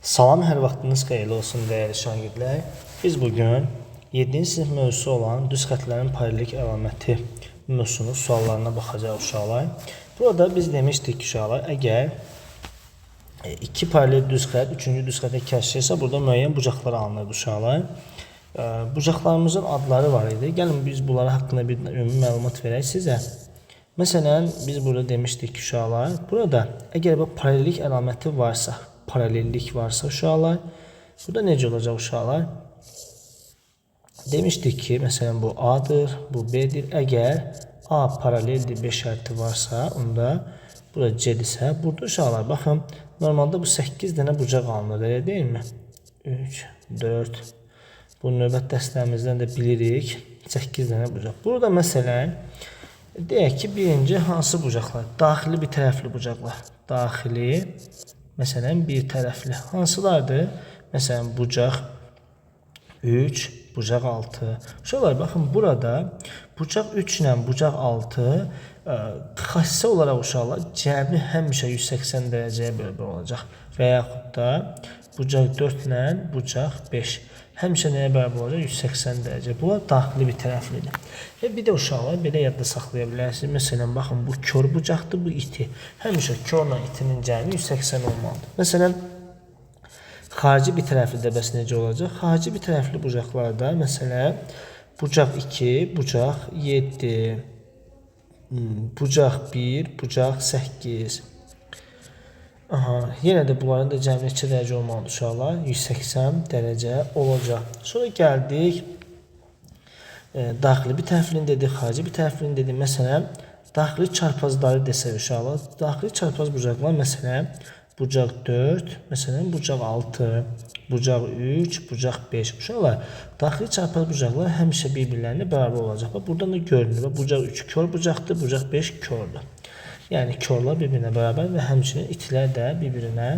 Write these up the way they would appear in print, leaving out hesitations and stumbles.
Salam, hər vaxtınız xeyirli olsun dəyərli şagirdlər. Biz bugün 7-ci sinif mövzusu olan düz xətlərin paralellik əlaməti mövzusunun suallarına baxacağıq uşaqlar. Burada biz demişdik ki, uşaqlar, əgər iki paralel düz xət, üçüncü düz xətə kəsirsə, burada müəyyən bucaqlar alınır uşaqlar. Bucaqlarımızın adları var idi. Gəlin biz bunları haqqında bir ümumi məlumat verək sizə. Məsələn, biz burada demişdik ki, uşaqlar, burada əgər bu paralellik əlaməti varsa, paralellik varsa uşaqlar, burada necə olacaq uşaqlar? Demişdik ki, məsələn, bu A-dır, bu B-dir. Əgər A paraleldir, B şərti varsa, onda burada C-dirsə, burada uşaqlar, baxın, normalda bu 8 dənə bucaq alınır, elə deyilmi? 3, 4, bu növbət dərslərimizdən də bilirik, 8 dənə bucaq. Burada məsələn, deyək ki, birinci hansı bucaqlar? Daxili bir tərəfli bucaqlar. Daxili, məsələn, bir tərəfli. Hansılardır? Məsələn, bucaq 3, bucaq 6. Uşaqlar, baxın, burada bucaq 3 ilə bucaq 6 xassə olaraq uşaqlar cəmi həmişə 180 dərəcəyə bölbə olacaq. Və yaxud da bucaq 4 ilə bucaq 5. Həmişə nəyə bərabər olacaq? 180 dərəcə. Bunlar daxili bir tərəflidir. Və bir də uşaqlar belə yadda saxlaya bilərsiniz. Məsələn, baxın, bu kör bucaqdır, bu iti. Həmişə körlə itinin cəmi 180 olmalıdır. Məsələn, xarici bir tərəflidə bəs necə olacaq? Xarici bir tərəfli bucaqlarda, məsələn, bucaq 2, bucaq 7, bucaq 1, bucaq 8. Yenə də bunların da cəmi neçə dərəcə olmalıdır uşaqlar? 180 dərəcə olacaq. Sonra gəldik, daxili bir tərəflini dedik, xarici bir tərəflini dedik. Məsələn, daxili çarpazları desək uşaqlar, daxili çarpaz bucaqlar, məsələn, bucaq 4, məsələn, bucaq 6, bucaq 3, bucaq 5. Uşaqlar, daxili çarpaz bucaqlar həmişə bir-birlərinə bərabər olacaq. Buradan da görünür, bucaq 3 kör bucaqdır, bucaq 5 kördür. Yəni, körlər bir-birinə bərabər və həmçinin itilər də bir-birinə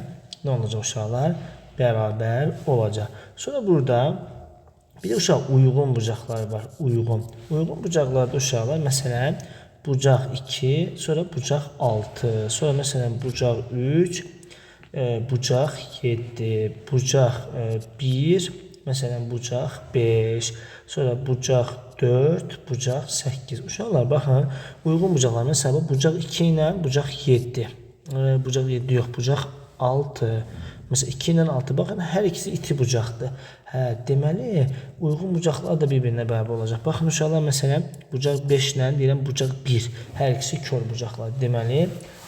nə olacaq uşaqlar? Bərabər olacaq. Sonra burada bir də uşaq uyğun bucaqlar var. Uyğun bucaqlarda uşaqlar, məsələn, bucaq 2, sonra bucaq 6, sonra məsələn, bucaq 3, bucaq 7, bucaq 1, məsələn, bucaq 5, sonra bucaq 4, bucaq 8. Uşaqlar, baxın, uyğun bucaqlar, məsələn, bucaq 2 ilə bucaq 7, bucaq 7 yox, bucaq 6, məsələn, 2 ilə 6, baxın, hər ikisi iti bucaqdır. Deməli, uyğun bucaqlar da bir-birinə bərabər olacaq. Baxın, uşaqlar, məsələn, bucaq 5 ilə deyirəm, bucaq 1, hər ikisi kör bucaqlar. Deməli,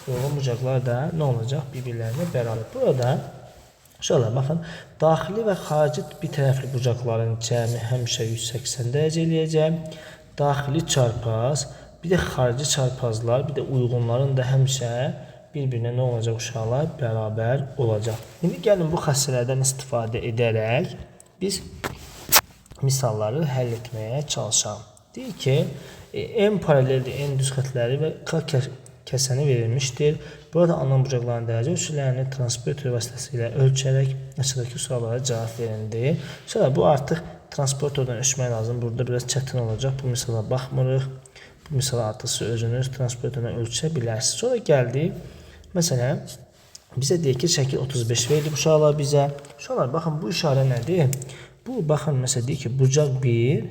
uyğun bucaqlar da nə olacaq? Bir-birlərinə bərabər. Burada, uşaqlar, baxın, daxili və xarici bir tərəfli bucaqların cəmi həmişə 180 dərəcə eləyəcək. Daxili çarpaz, bir də xarici çarpazlar, bir də uyğunların da həmişə bir-birinə nə olacaq uşaqlar? Bərabər olacaq. İndi gəlin bu xassələrdən istifadə edərək biz misalları həll etməyə çalışalım. Deyək ki, M paraleldir, N düz xətləri və K kəsəni verilmişdir. Burada alınan bucaqların dərəcə ölçülərini transporter vasitəsilə ölçərək aşağıdakı suallara cavab verildi. Sonra bu artıq transporterdən ölçmək lazım. Burada biraz çətin olacaq. Bu misala baxmırıq. Bu misala artıq siz özünüz transporterdən ölçə bilərsiniz. Sonra gəldik. Məsələn, bizə deyək ki, şəkil 35 verilib uşaqlar bizə. Uşaqlar, baxın, bu işarə nədir? Bu, baxın, məsələn, deyək ki, bucaq 1,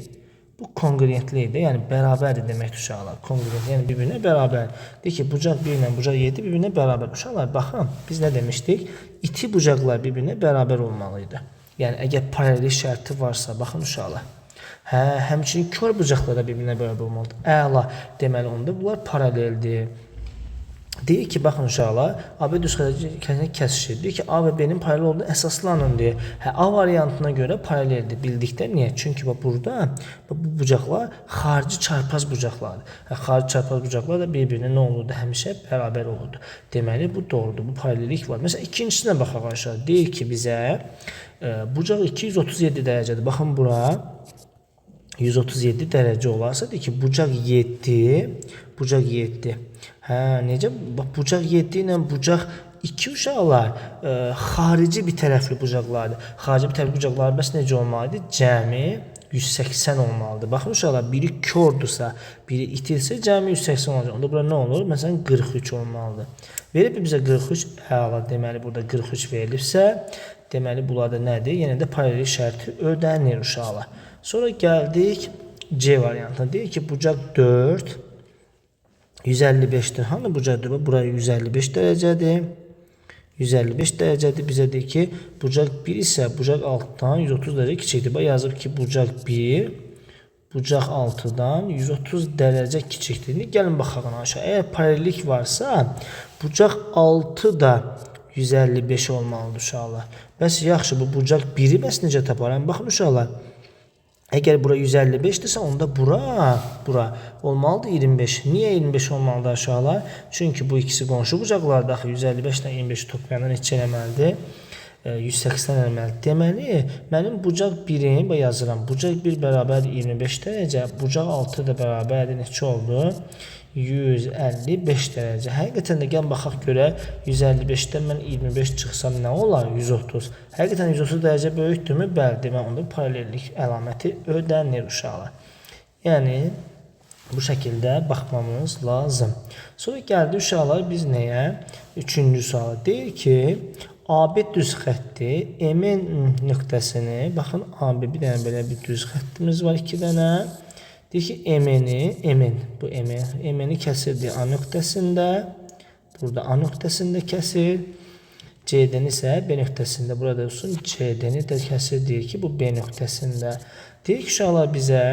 bu konqruentlidir, yəni bərabərdir deməkdir uşaqlar. Konqruent, yəni bir-birinə bərabər. Deyək ki, bucaq 1 ilə bucaq 7 bir-birinə bərabər. Uşaqlar, baxın, biz nə demişdik? İti bucaqlar bir-birinə bərabər olmalıydı. Yəni, əgər paralellik şərti varsa, baxın uşaqlar. Həmçinin kör bucaqlar da bir-birinə bərabər olmalıdır. Əla, deməli, onda bunlar paraleldir. Deyək ki, baxın uşaqlar, AB düz xətə kəsişir. Deyək ki, A və B-nin paralel olduğunu əsaslanın deyə. A variantına görə paraleldir. Bildikdə niyə? Çünki burada bu bucaqlar xarici çarpaz bucaqlardır. Xarici çarpaz bucaqlar da bir-birinə nə olurdu? Həmişə bərabər olurdu. Deməli, bu doğrudur. Bu paralellik var. Məsələn, ikincisinə baxaq aşağı. Deyək ki, bizə bucaq 237 dərəcədir. Baxın, bura 137 dərəcə olarsa, deyək ki, bucaq 7, necə? Bucaq 7 ilə bucaq 2 uşaqlar xarici bir tərəfli bucaqlardır. Xarici bir tərəfli bucaqlar bəs necə olmalıdır? Cəmi 180 olmalıdır. Baxın uşaqlar, biri kördürsə, biri itilsə cəmi 180 olacaq. Onda bura nə olur? Məsələn 43 olmalıdır. Verib bizə 43, əla. Deməli burada 43 verilibsə, deməli bunlarda nədir? Yenə də paralellik şərti ödənir uşaqlar. Sonra gəldik C variantına. Deyir ki, bucaq 4 155'dir. Hani bucaq 4? Buraya 155 dərəcədir. 155 dərəcədir. Bizə deyir ki, bucaq 1 isə bucaq 6-dan 130 dərəcə kiçikdir. Bax yazıb ki, bucaq 1 bucaq 6-dan 130 dərəcə kiçikdir. İndi gəlin baxaq aşağı. Əgər paralellik varsa, bucaq 6 da 155 olmalıdır uşaqlar. Bəs yaxşı, bu bucaq 1-i bəs necə taparam? Baxın uşaqlar. Əgər bura 155-dirsə, onda bura olmalıdır 25. Niyə 25 olmalıdır aşağılar? Çünki bu ikisi qonşu bucaqlarda axı 155 ilə 25 toplayandan neçə eləməlidir? 180 eləməlidir. Deməli, mənim bucaq 1-im, yazıram. Bucaq 1 bərabərdir 25 dərəcə. Bucaq 6 da bərabərdir neçə oldu? 155 dərəcə. Həqiqətən də gəl baxaq görə 155-dən mən 25 çıxsam nə olar? 130. Həqiqətən 130 dərəcə böyükdürmü? Bəli, demək onda paralellik əlaməti ödənir uşaqlar. Yəni bu şəkildə baxmamız lazım. Sonra gəldi uşaqlar biz nəyə? Üçüncü sual deyir ki, AB düz xətti MN nöqtəsini, baxın AB bir dənə belə bir düz xəttimiz var, 2 dənə. Deyir ki, MN-i kəsirdi A nöqtəsində. Burada A nöqtəsində kəsir. CD-ni isə B nöqtəsində. Burada olsun CD-ni də kəsir. Deyir ki, bu B nöqtəsində. Deyir ki, uşaqlar bizə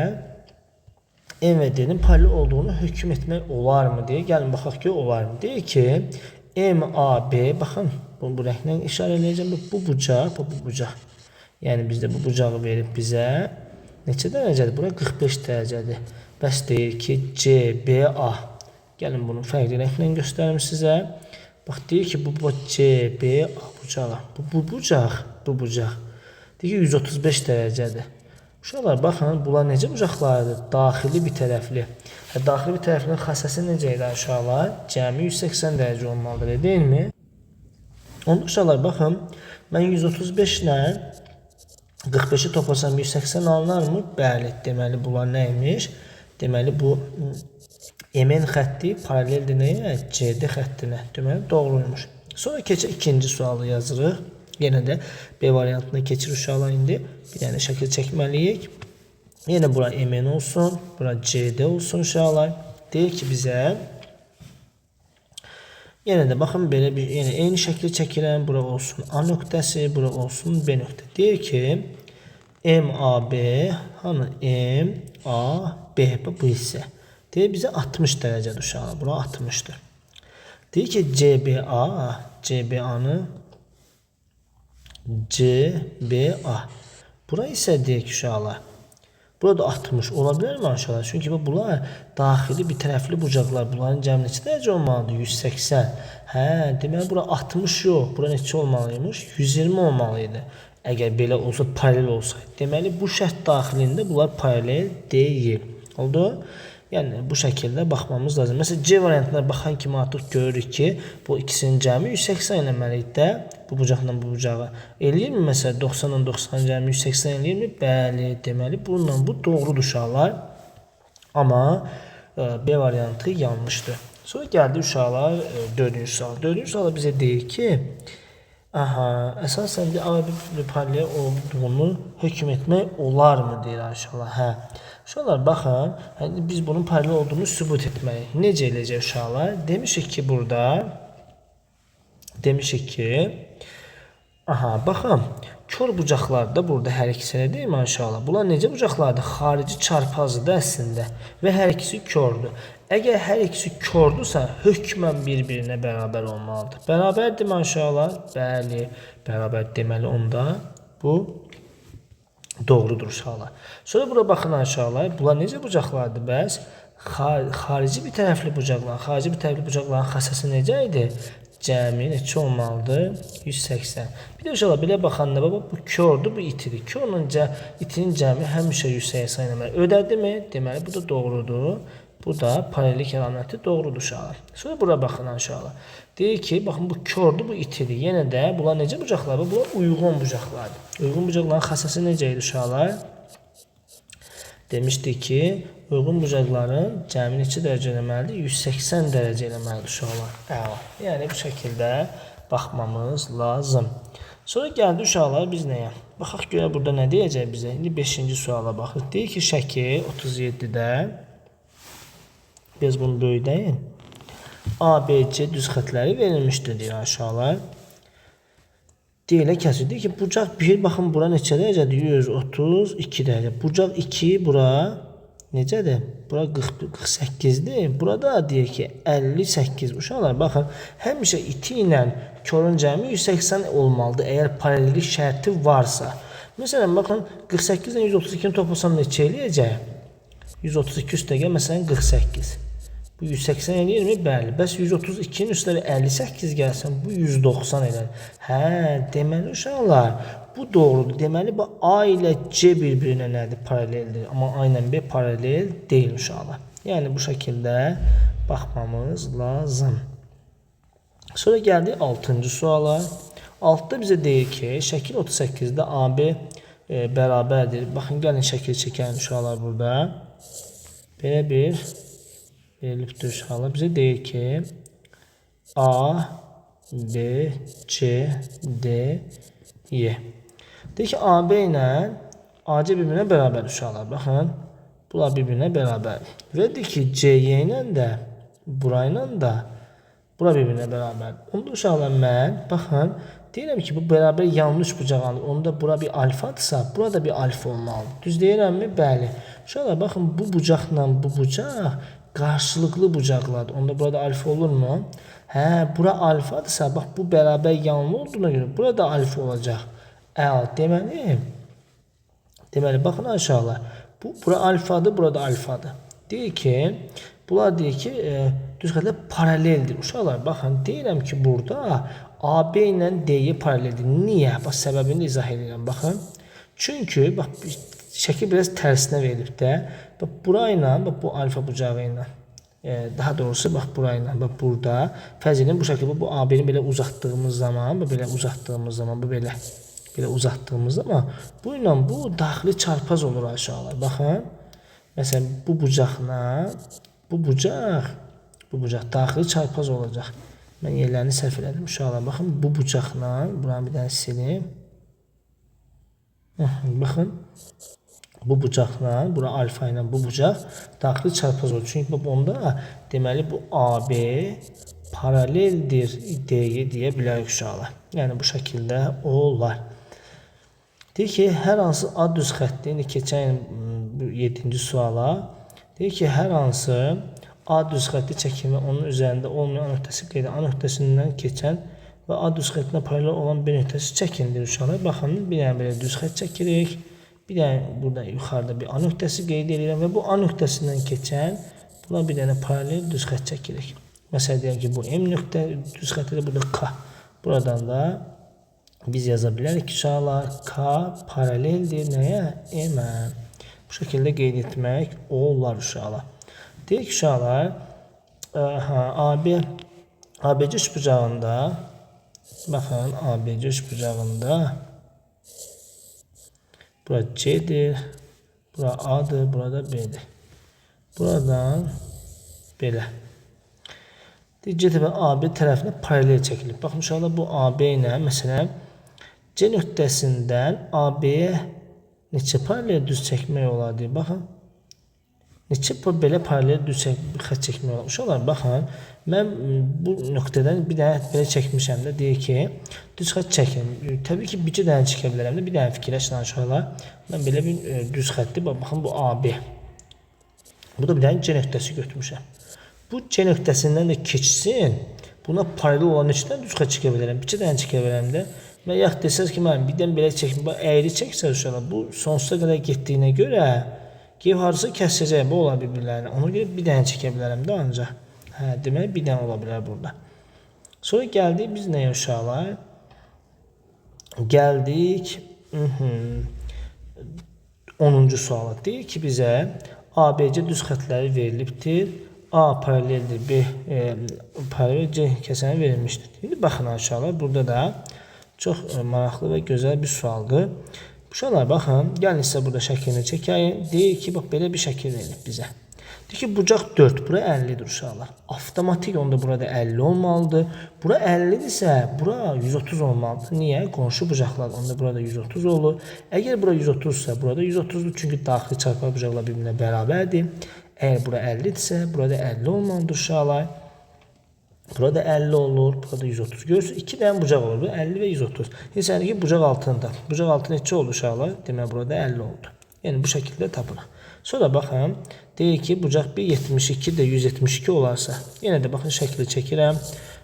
M və D-nin paralel olduğunu hökm etmək olarmı? Deyir. Gəlin baxaq ki, olarmı? Deyir ki, MAB, baxın, bu rənglə işarə edəcəm. Bu bucaq, bu bucaq. Yəni bizdə bu bucağı verib bizə. Neçə dərəcədir? Bura 45 dərəcədir. Bəs deyir ki, CBA. Gəlin bunu fərqli rənglə göstərim sizə. Bax, deyir ki, bu CBA bucağı. Bu bucaq. Deyir ki, 135 dərəcədir. Uşaqlar, baxın, bunlar necə bucaqlardır? Daxili bir tərəfli. Daxili bir tərəflinin xassəsi necə edir uşaqlar? Cəmi 180 dərəcə olmalıdır, deyilmi? Onda uşaqlar, baxın, mən 135 ilə 45-i toplasam 180 alınarmı? Bəli, deməli bunlar nəymiş? Deməli bu MN xətti paraleldir nəyə? CD xəttinə. Deməli doğruymuş. Sonra keçək ikinci sualı yazırıq. Yenə də B variantına keçir uşaqlar indi. Bir dənə şəkil çəkməliyik. Yenə bura MN olsun, bura CD olsun uşaqlar. Deyir ki bizə yenə də baxın belə bir eyni şəkli çəkirəm. Bura olsun A nöqtəsi, bura olsun B nöqtə. Deyir ki MAB, hani MAB bu hissə. Deyir bizə 60 dərəcədir uşaqlar. Bura 60'dır. Deyir ki CBA. Bura isə deyir ki uşaqlar. Burada 60 ola bilərmi aşağıda? Çünki bunlar daxili bir tərəfli bucaqlar. Bunların cəmi neçə dərəcə olmalıdır? 180. Deməli bura 60 yox. Bura neçə olmalıymış? 120 olmalıydı. Əgər belə olsa, paralel olsaydı. Deməli bu şərt daxilində bunlar paralel deyil. Oldu? Yəni bu şəkildə baxmamız lazım. Məsələn C variantına baxan kimi artıq görürük ki, bu ikisinin cəmi 180 eləməliyik də. Bu bucaqla bu bucağı eləyirmi? Məsələn 90-la 90 cəmi 180 eləyirmi? Bəli, deməli bununla bu doğrudur uşaqlar. Amma B variantı yanlışdır. Sonra gəldi uşaqlar 4-cü sual. 4-cü sualda bizə deyir ki, əsasən də AB paralel olduğunu hökm etmək olarmı deyir uşaqlar. Uşaqlar baxın, biz bunun paralel olduğunu sübut etməliyik. Necə eləyəcək uşaqlar? Demişik ki burada, baxın, kör bucaqlarda burada hər ikisine deyil mi uşaqlar? Bunlar necə bucaqlardır? Xarici çarpazdır əslində və hər ikisi kördür. Əgər hər ikisi kördürsə, hökmən bir-birinə bərabər olmalıdır. Bərabərdir mi uşaqlar? Bəli, bərabər deməli onda bu doğrudur uşaqlar. Sonra bura baxın uşaqlar. Bunlar necə bucaqlardır bəs? Xarici bir tərəfli bucaqlar. Xarici bir tərəfli bucaqların xassəsi necə idi? Cəmi neçə olmalıdır? 180. Bir də uşaqlar belə baxanda bu kördür, bu itidir. Körlə itinin cəmi həmişə 180 eləməli. Ödədi mi? Deməli bu da doğrudur. Bu da paralellik əlaməti doğrudur uşaqlar. Sonra bura baxın uşaqlar. Deyir ki, baxın bu kördür, bu itidir. Yenə də bunlar necə bucaqlardır? Bunlar uyğun bucaqlardır. Uyğun bucaqların xassəsi necə idi uşaqlar? Demişdik ki, uyğun bucaqların cəmi neçə dərəcə eləməlidir? 180 dərəcə eləməlidir uşaqlar. Əla. Yəni bu şəkildə baxmamız lazım. Sonra gəldi uşaqlar biz nəyə? Baxaq görə burada nə deyəcək bizə? İndi 5-ci suala baxırıq. Deyir ki, şəkil 37-də biz bunu böyüdəyin. ABC düz xətləri verilmişdir deyir uşaqlar. Deyilə kəsirdik ki, bucaq 1, baxın, bura neçə dərəcədir? 132 dərəcə. Bucaq 2, bura necədir? Bura 48-dir. Burada deyir ki, 58. Uşaqlar, baxın, həmişə iti ilə körün cəmi 180 olmalıdır, əgər paralellik şərti varsa. Məsələn, baxın, 48 ilə 132-ni toplasam neçə eləyəcək? 132 üstəgə, məsələn, 48. Bu 180 eləyirmi? Bəli. Bəs 132-nin üstəli 58 gəlsən, bu 190 elər. Hə, deməli uşaqlar, bu doğrudur. Deməli, bu A ilə C bir-birinə nədir? Paraleldir. Amma A ilə B paralel deyil uşaqlar. Yəni, bu şəkildə baxmamız lazım. Sonra gəldik 6-cı suala. 6-da bizə deyir ki, şəkil 38-də AB bərabərdir. Baxın, gəlin şəkil çəkən uşaqlar burada. Belə bir verilibdir uşaqlar. Bizə deyir ki, A, B, C, D, Y. Deyir ki, AB ilə AC bir-birinə bərabər uşaqlar. Baxın, bunlar bir-birinə bərabər. Və deyir ki, CY ilə də, burayla da, bura bir-birinə bərabər. Onda uşaqlar mən, baxın, deyirəm ki, bu bərabər yanlış bucaq alır. Onda bura bir alfadırsa, burada bir alfa olmalıdır. Düz deyirəmmi? Bəli. Uşaqlar, baxın, bu bucaqla bu bucaq qarşılıqlı bucaqlardır. Onda burada alfa olurmu? Hə, bura alfadırsa, bax, bu bərabər yanlı olduğuna görə burada alfa olacaq. Əla, deməli, baxın aşağılar. Bura alfadır, burada alfadır. Deyir ki, bunlar deyir ki, düz xətlər paraleldir. Uşaqlar, baxın, deyirəm ki, burada AB ilə D-yə paraleldir. Niyə? Bax, səbəbini də izah edirəm. Baxın. Çünki, bax, şəkil biraz tərsinə verilib də. Bax, burayla, bax, bu alfa bucağı ilə, daha doğrusu, bax, burayla, bax, burada, fərz edin, bu şəkildə, bu AB-ni belə uzatdığımız zaman, belə uzatdığımız zaman, bu belə uzatdığımız zaman, bu ilə bu daxili çarpaz olur aşağılar. Baxın, məsələn, bu bucaqla, bu bucaq daxili çarpaz olacaq. Mən yerlərini səhv elədim uşaqlar. Baxın, bu bucaqla, buranı bir dənə silim. Baxın, bu bucaqla, bura alfa ilə bu bucaq daxili çarpaz olur. Çünki onda deməli bu AB paraleldir deyə bilərik uşaqlar. Yəni bu şəkildə olar. Deyir ki, hər hansı A düz xətti, indi keçən 7-ci suala, deyir ki, hər hansı A düz xətti çəkim və onun üzərində olmayan A nöqtəsi qeyd A nöqtəsindən keçən və A düz xəttinə paralel olan B nöqtəsi çəkindir uşaqlar. Baxın, bir dənə belə düz xətt çəkirik. Bir dənə burada yuxarıda bir A nöqtəsi qeyd edirəm və bu A nöqtəsindən keçən buna bir dənə paralel düz xətt çəkirik. Məsələn, deyək ki, bu M nöqtə düz xəttidir, burada K. Buradan da biz yaza bilərik ki, uşaqlar, K paraleldir nəyə? M-ə. Bu şəkildə qeyd etmək olar uşaqlar. Deyək ki, uşaqlar, ABC üçbucağında, baxın, ABC üçbucağında, bura C'dir, bura A'dır, burada B'dir. Buradan belə. C və AB tərəfinə paralel çəkilib. Baxın, uşaqlar, bu AB ilə, məsələn, C nöqtəsindən AB-yə neçə paralel düz çəkmək olar deyir. Baxın. Neçə belə paralel düz xətt çəkmək olar. Uşaqlar, baxın, mən bu nöqtədən bir dənə belə çəkmişəm də, deyir ki, düz xətt çəkin. Təbii ki, bir dənə çəkə bilərəm də, bir dənə fikirləşin uşaqlar. Mən belə bir düz xətti, baxın, bu AB. Burada bir dənə C nöqtəsi götürmüşəm. Bu C nöqtəsindən də keçsin, buna paralel olan neçədən düz xətt çəkə bilərəm, bir dənə çəkə bilərəm də. Və yaxud desəz ki, mən birdən belə çəkməm, əyri çəksəz uşaqlar, bu sonsuza qədər getdiyinə görə Qeyb harcısı kəsəcək, bu ola bir-birlərinə. Ona görə bir dənə çəkə bilərəm də ancaq. Hə, demək, bir dənə ola bilər burada. Sonra gəldik biz nəyə uşaqlar? Gəldik 10-cu suala. Deyir ki, bizə ABC düz xətləri verilibdir. A paraleldir, B paralel C kəsəni verilmişdir. İndi baxın uşaqlar, burada da çox maraqlı və gözəl bir sualdır. Bu Uşaqlar baxın, gəlin sizə burada şəklini çəkəyim. Deyir ki, bax belə bir şəkil verilib bizə. Deyir ki, bucaq 4, bura 50-dir uşaqlar. Avtomatik onda burada 50 olmalıdır. Bura 50-dirsə, bura 130 olmalıdır. Niyə? Qonşu bucaqlar onda burada 130 olur. Əgər bura 130-sa, burada 130-dur. Çünki daxili çarpar bucaqlar bir-birinə bərabərdir. Əgər bura 50-dirsə, burada 50 olmalıdır uşaqlar. Burada 50 olur, burada 130. Görürsünüz, 2 dənə bucaq olur, 50 və 130. Yəni ki, bucaq altında. Bucaq altı neçə oldu uşaqlar? Demək, burada 50 oldu. Yəni, bu şəkildə tapılır. Sonra baxın, deyir ki, bucaq 1, 72 də 172 olarsa, yenə də baxın, şəkli çəkirəm.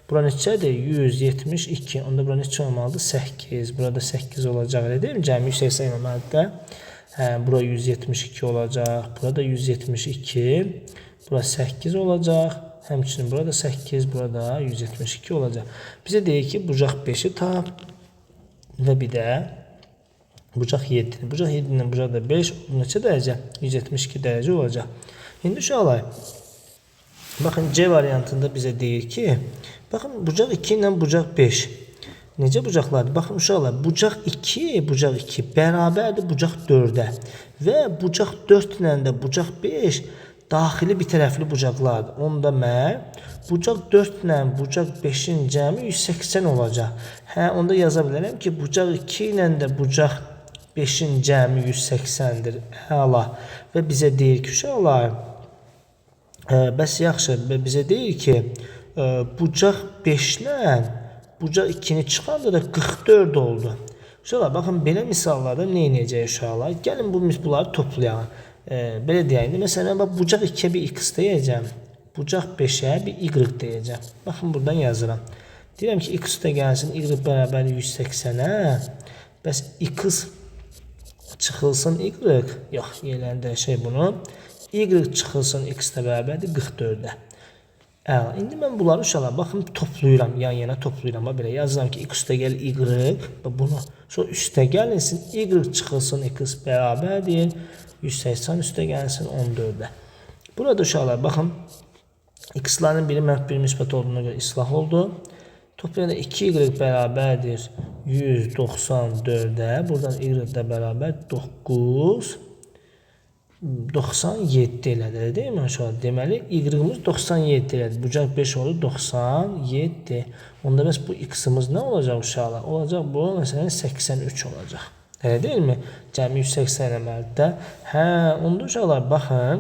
Bura neçədir? 172. Onda bura neçə olmalıdır? 8. Burada 8 olacaq, elə deyil mi? Cəmi 180 olmalıdır. Bura 172 olacaq. Burada 172. Bura 8 olacaq. Həmçinin burada 8, burada 172 olacaq. Bizə deyir ki, bucaq 5-i tap və bir də bucaq 7-dir. Bucaq 7-dən bucaq da 5, neçə dərəcə? 172 dərəcə olacaq. İndi uşaqlar, baxın, C variantında bizə deyir ki, baxın, bucaq 2 ilə bucaq 5. Necə bucaqlardır? Baxın, uşaqlar, bucaq 2 bərabərdir bucaq 4-ə və bucaq 4 ilə də bucaq 5 daxili bir tərəfli bucaqlardır. Onda mən bucaq 4 ilə bucaq 5-in cəmi 180 olacaq. Onda yaza bilərəm ki, bucaq 2 ilə də bucaq 5-in cəmi 180-dir. Əla. Və bizə deyir ki, uşaqlar, bəs yaxşı, bizə deyir ki, bucaq 5 ilə bucaq 2-ni çıxanda da 44 oldu. Uşaqlar, baxın, belə misallarda nə edəcək uşaqlar? Gəlin bunları toplayalım. Belə deyək, məsələn, bucaq 2-yə bir x deyəcəm, bucaq 5-ə bir y deyəcəm. Baxın, buradan yazıram. Deyirəm ki, x üstə gəlsin, y bərabər 180-ə, bəs x çıxılsın y, yox, yerlərində bunu, y çıxılsın x də bərabərdir 44-ə. İndi mən bunları uşaqlar, baxın, toplayıram, yan-yana toplayıram, belə yazıram ki, x üstə gəl y, bunu, sonra üstə gəlinsin, y çıxılsın x bərabərdir, 180 üstə gəlsin 14-də. Burada uşaqlar, baxın, x-ların biri mənfi bir müsbət olduğuna görə islah oldu. Toplayanda 2y bərabərdir 194-də. Buradan y də bərabər 97 elədir, deyil mi uşaqlar? Deməli, y-ımız 97 elədir. Bucaq 5 olur, 97. Onda bəs bu x-ımız nə olacaq uşaqlar? Olacaq bu, məsələn, 83 olacaq. Elə deyilmi? Cəmi 180 eləməlidir də. Onda uşaqlar, baxın,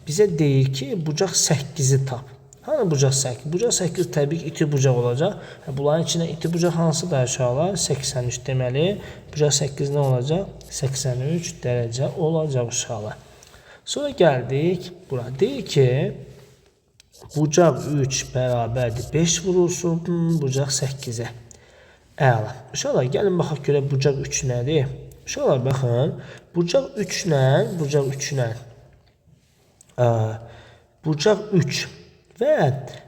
bizə deyir ki, bucaq 8-i tap. Hanı bucaq 8? Bucaq 8 təbii ki, iti bucaq olacaq. Bunların içində iti bucaq hansı da uşaqlar? 83 deməli. Bucaq 8 nə olacaq? 83 dərəcə olacaq uşaqlar. Sonra gəldik bura. Deyir ki, bucaq 3 bərabərdir 5 vurulsun bucaq 8-ə. Əla. Uşaqlar, gəlin baxaq görə bucaq 3 nədir? Uşaqlar, baxın, bucaq 3 ilə, bucaq 3 və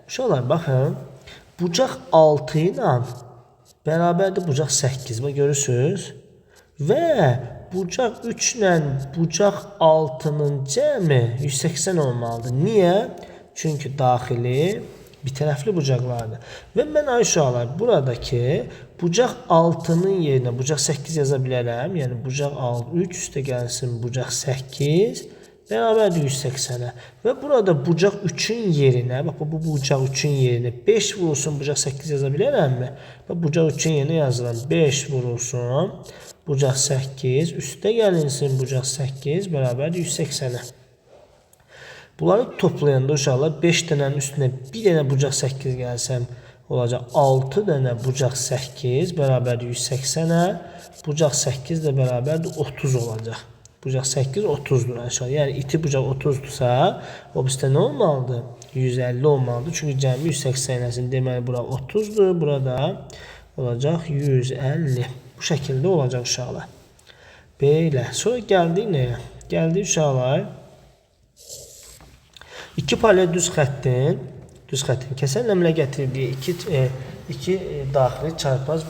uşaqlar, baxın, bucaq 6 ilə bərabərdir bucaq 8, görürsünüz? Və bucaq 3 ilə bucaq 6-nın cəmi 180 olmalıdır. Niyə? Çünki daxili bir tərəfli bucaqlardır. Və mən uşaqlar, buradakı bucaq 6-nın yerinə bucaq 8 yaza bilərəm. Yəni, bucaq 3 üstə gəlsin bucaq 8 bərabərdir 180-ə. Və burada bucaq 3-ün yerinə, bax, bu bucaq 3-ün yerinə 5 vurulsun bucaq 8 yaza bilərəmmi? Və bucaq 3-ün yerinə yazıram 5 vurulsun bucaq 8 üstə gəlinsin bucaq 8 bərabərdir 180-ə. Bunları toplayanda uşaqlar 5 dənənin üstünə bir dənə bucaq 8 gəlsəm olacaq 6 dənə bucaq 8 bərabərdir 180-ə. Bucaq 8 də bərabərdir 30 olacaq. Bucaq 8 30-dur aşağı. Yəni iti bucaq 30-dursa o bizdə nə olmalıdır? 150 olmalıdır. Çünki cəmi 180 eləsin. Deməli bura 30-dur. Burada olacaq 150. Bu şəkildə olacaq uşaqlar. Belə. Sonra gəldik nəyə? Gəldik uşaqlar. İki paralel düz xəttin kəsərlə əmələ gətirdiyi iki daxili çarpaz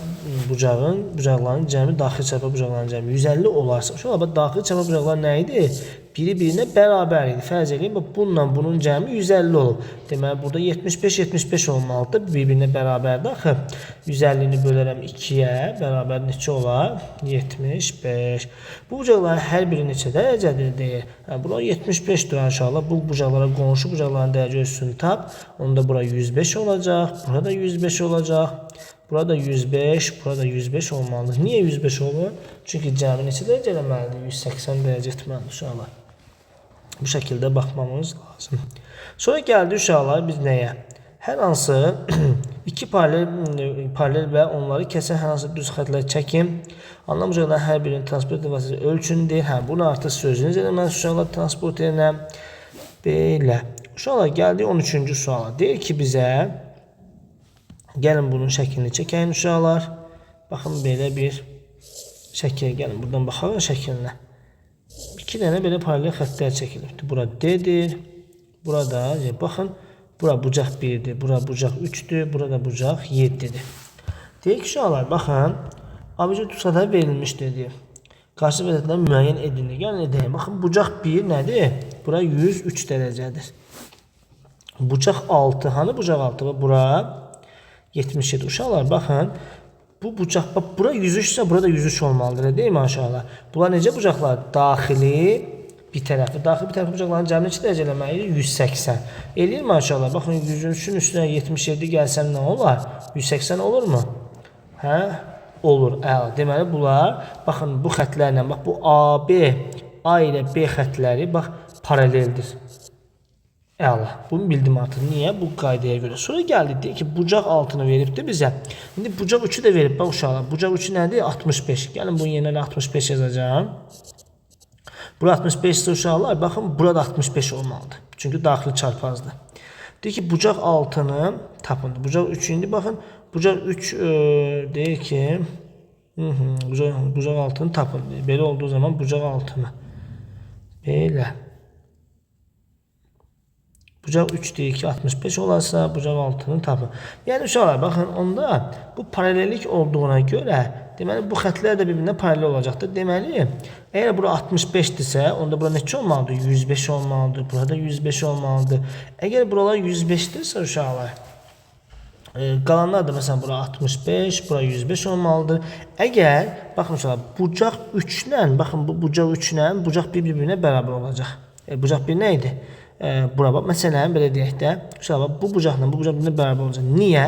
bucaqların cəmi, daxili çarpaz bucaqların cəmi 150 olarsa, uşaqlar daxili çarpaz bucaqlar nə idi? Biri birinə bərabər idi. Fərz edin, bununla bunun cəmi 150 olub. Deməli, burada 75 olmalıdır. Bir-birinə bərabərdir. Axı, 150-ni bölərəm 2-yə, bərabər neçə olar? 75. Bu bucaqların hər biri neçə dərəcədir deyir. Bura 75-dir inşallah. Bu bucaqlara qonşu bucaqların dərəcə ölçüsünü tap. Onda bura 105 olacaq. Burada 105 olacaq. Burada 105, burada 105 olmalıdır. Niyə 105 olur? Çünki cəmi neçə dərəcə eləməlidir? 180 dərəcə etməlidir uşaqlar. Bu şəkildə baxmamız lazım. Sonra gəldi uşaqlar biz nəyə? Hər hansı iki paralel və onları kəsən hər hansı düz xətlər çəkin. Anlam bucaqların hər birinin transport vasitəsi ölçündür. Bunu artıq sözünüz eləməz uşaqlar transport edənə. Belə. Uşaqlar gəldi 13-cü suala. Deyir ki bizə gəlin bunun şəklini çəkəyin uşaqlar. Baxın belə bir şəkil. Gəlin buradan baxalım şəklinə. İki dənə belə paralel xəttlər çəkilibdir. Bura D-dir. Burada baxın. Bura bucaq 1-dir. Bura bucaq 3-dür. Burada bucaq 7-dir. Deyək ki uşaqlar baxın. Abici tutsada verilmişdir deyir. Qarşı vəziyyətlər müəyyən edilir. Gəlin edəyim. Baxın bucaq 1 nədir? Bura 103 dərəcədir. Bucaq 6. Hani bucaq 6? Bura 77. Uşaqlar baxın. Bu bucaq, bura 103 ise burada 103 olmalıdır, değil mi aşağılar? Bunlar necə bucaqlar? Daxili bir tərəfi. Daxili bir tərəfi bucaqların cəmini 2 dərəcə eləməkdir? 180. Eləyir mi aşağılar? Baxın 103'ün üstünə 77 gəlsəm nə olar? 180 olur mu? Hə? Olur. Deməli bunlar, baxın bu xətlərlə, bax bu AB, A ilə B xətləri, bax paraleldir. Əla. Bunu bildim artıq. Niyə? Bu qaydaya görə. Sonra gəldi deyir ki, bucaq 6'ını veribdir bizə. İndi bucaq 3'ü də verib. Bax uşaqlar. Bucaq 3'ü nədir? 65. Gəlin bunun yerinə 65 yazacağım. Bura 65 ise uşaqlar. Baxın, burada 65 olmalıdır. Çünki daxili çarpazdır. Deyir ki, bucaq 6'nı tapın. Bucaq 3 indi baxın. Bucaq 3 deyir ki, bucaq 6'nı tapın. Belə olduğu zaman bucaq 6'nı. Belə. Bucaq 3 deyir ki 65 olarsa bucaq 6'nı tapın. Yəni uşaqlar baxın onda bu paralellik olduğuna görə deməli bu xətlər də bir-birinə paralel olacaqdır. Deməli əgər bura 65-dirsə onda bura neçə olmalıdır? 105 olmalıdır. Burada 105 olmalıdır. Əgər buralar 105-dirsə uşaqlar qalanlar da məsələn bura 65, bura 105 olmalıdır. Əgər baxın uşaqlar bucaq 3-lə baxın bu bucaq 3-lə bucaq bir-birinə bərabər olacaq. Bucaq 1 nə idi? Bura bax, məsələn, belə deyək də, uşaqlar, bu bucaqla bu bucaq birbirine bərabər olacaq. Niyə?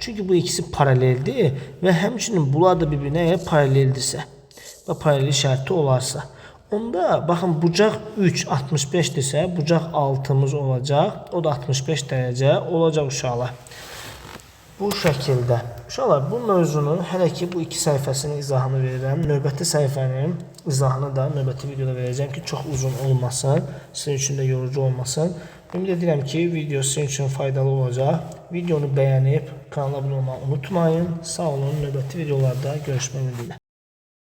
Çünki bu ikisi paraleldir və həmçinin bunlar da bir-birinə əgər paraleldirsə və paralel şərti olarsa, onda baxın, bucaq 3 65-dirsə, bucaq 6'mız olacaq, o da 65 dərəcə olacaq uşaqlar. Bu şəkildə. Uşaqlar, bu mövzunun hələ ki bu iki səhifəsinin izahını verirəm. Növbəti səhifənin izahını da növbəti videoda verəcəm ki, çox uzun olmasın, sizin üçün də yorucu olmasın. Ümid edirəm ki, video sizin üçün faydalı olacaq. Videonu bəyənib kanala abunə olmayı unutmayın. Sağ olun, növbəti videolarda görüşmək ümidilə.